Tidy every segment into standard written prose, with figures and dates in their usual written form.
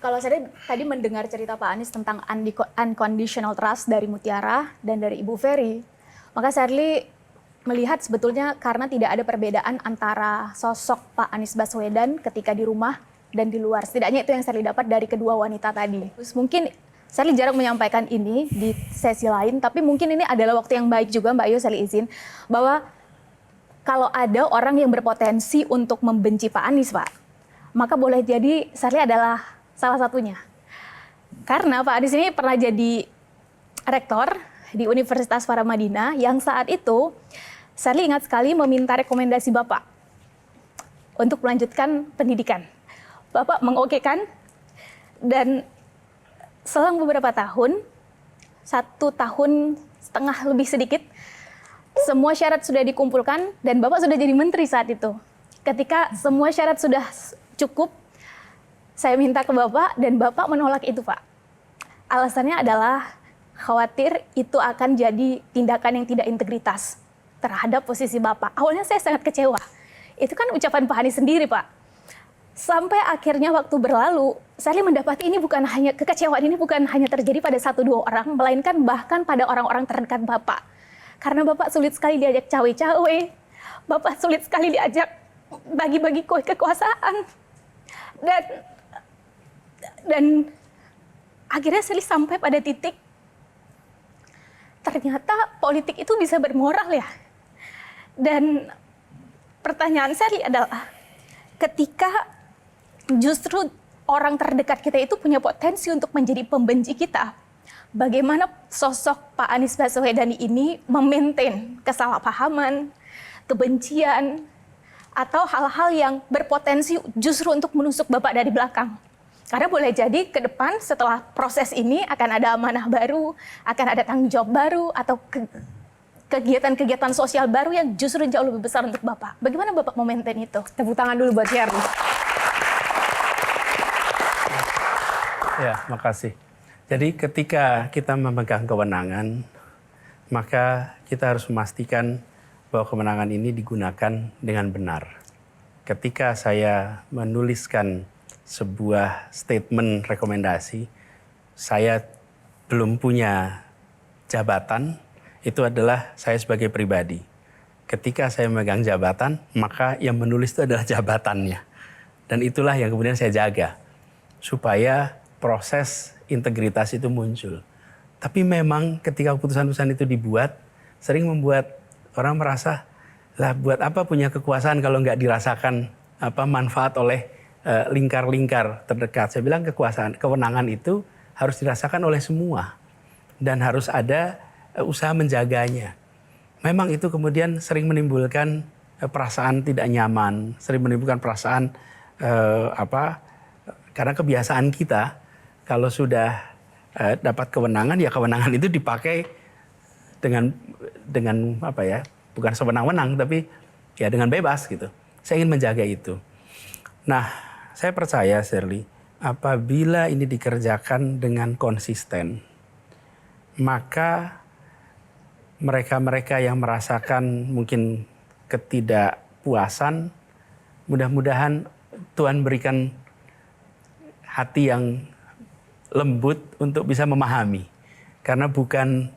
Kalau saya tadi mendengar cerita Pak Anies tentang unconditional trust dari Mutiara dan dari Ibu Ferry, maka Sherly melihat sebetulnya karena tidak ada perbedaan antara sosok Pak Anies Baswedan ketika di rumah dan di luar. Setidaknya itu yang Sherly dapat dari kedua wanita tadi. Terus mungkin Sherly jarang menyampaikan ini di sesi lain, tapi mungkin ini adalah waktu yang baik juga Mbak Ayu, Sherly izin, bahwa kalau ada orang yang berpotensi untuk membenci Pak Anies, Pak, maka boleh jadi Sherly adalah salah satunya. Karena Pak Anies ini pernah jadi rektor di Universitas Paramadina yang saat itu Sherly ingat sekali meminta rekomendasi Bapak untuk melanjutkan pendidikan. Bapak mengokekan dan selang beberapa tahun, 1,5 tahun lebih sedikit, semua syarat sudah dikumpulkan dan Bapak sudah jadi menteri saat itu. Ketika semua syarat sudah cukup, saya minta ke Bapak dan Bapak menolak itu, Pak. Alasannya adalah khawatir itu akan jadi tindakan yang tidak integritas terhadap posisi Bapak. Awalnya saya sangat kecewa. Itu kan ucapan Pak Anies sendiri, Pak. Sampai akhirnya waktu berlalu, saya mendapat kekecewaan ini bukan hanya terjadi pada 1-2 orang, melainkan bahkan pada orang-orang terdekat Bapak. Karena Bapak sulit sekali diajak cawe-cawe, Bapak sulit sekali diajak bagi-bagi kekuasaan. Dan akhirnya saya sampai pada titik, ternyata politik itu bisa bermoral ya. Dan pertanyaan saya adalah, ketika justru orang terdekat kita itu punya potensi untuk menjadi pembenci kita, bagaimana sosok Pak Anies Baswedan ini memaintain kesalahpahaman, kebencian, atau hal-hal yang berpotensi justru untuk menusuk Bapak dari belakang. Karena boleh jadi ke depan setelah proses ini akan ada amanah baru, akan ada tanggung jawab baru, atau kegiatan-kegiatan sosial baru yang justru jauh lebih besar untuk Bapak. Bagaimana Bapak memaintain itu? Tepuk tangan dulu buat Sherly. Ya, makasih. Jadi ketika kita memegang kewenangan, maka kita harus memastikan bahwa kewenangan ini digunakan dengan benar. Ketika saya menuliskan sebuah statement rekomendasi, saya belum punya jabatan, itu adalah saya sebagai pribadi. Ketika saya memegang jabatan, maka yang menulis itu adalah jabatannya. Dan itulah yang kemudian saya jaga, supaya proses integritas itu muncul. Tapi memang ketika keputusan-keputusan itu dibuat, sering membuat orang merasa, lah buat apa punya kekuasaan kalau nggak dirasakan manfaat oleh lingkar-lingkar terdekat. Saya bilang kewenangan itu harus dirasakan oleh semua. Dan harus ada usaha menjaganya. Memang itu kemudian sering menimbulkan perasaan tidak nyaman. Sering menimbulkan perasaan karena kebiasaan kita, kalau sudah dapat kewenangan, ya kewenangan itu dipakai dengan bukan sewenang-wenang, tapi ya dengan bebas gitu. Saya ingin menjaga itu. Nah, saya percaya, Sherly, apabila ini dikerjakan dengan konsisten, maka mereka-mereka yang merasakan mungkin ketidakpuasan, mudah-mudahan Tuhan berikan hati yang lembut untuk bisa memahami. Karena bukan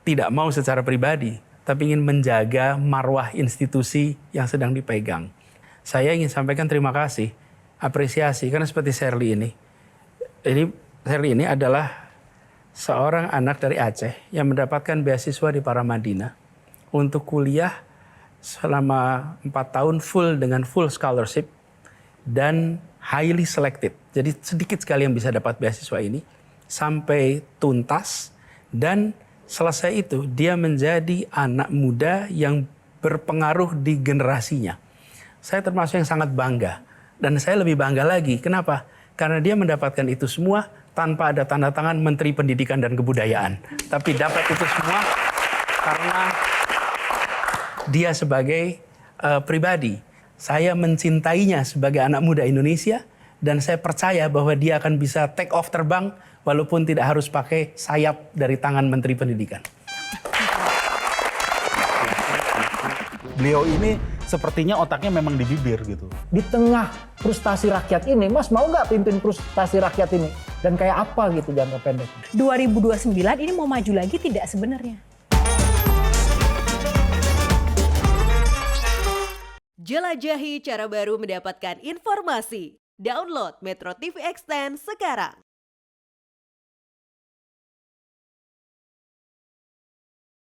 tidak mau secara pribadi, tapi ingin menjaga marwah institusi yang sedang dipegang. Saya ingin sampaikan terima kasih, apresiasi, karena seperti Sherly ini adalah seorang anak dari Aceh yang mendapatkan beasiswa di Paramadina untuk kuliah selama 4 tahun dengan full scholarship dan highly selected. Jadi sedikit sekali yang bisa dapat beasiswa ini sampai tuntas, dan selesai itu dia menjadi anak muda yang berpengaruh di generasinya. Saya termasuk yang sangat bangga. Dan saya lebih bangga lagi. Kenapa? Karena dia mendapatkan itu semua tanpa ada tanda tangan Menteri Pendidikan dan Kebudayaan. Tapi dapat itu semua karena dia sebagai pribadi. Saya mencintainya sebagai anak muda Indonesia. Dan saya percaya bahwa dia akan bisa take off terbang walaupun tidak harus pakai sayap dari tangan Menteri Pendidikan. Beliau ini sepertinya otaknya memang di bibir gitu. Di tengah frustasi rakyat ini, Mas mau nggak pimpin frustasi rakyat ini? Dan kayak apa gitu jangka pendek? 2029 ini mau maju lagi tidak sebenarnya? Jelajahi cara baru mendapatkan informasi. Download Metro TV Extend sekarang.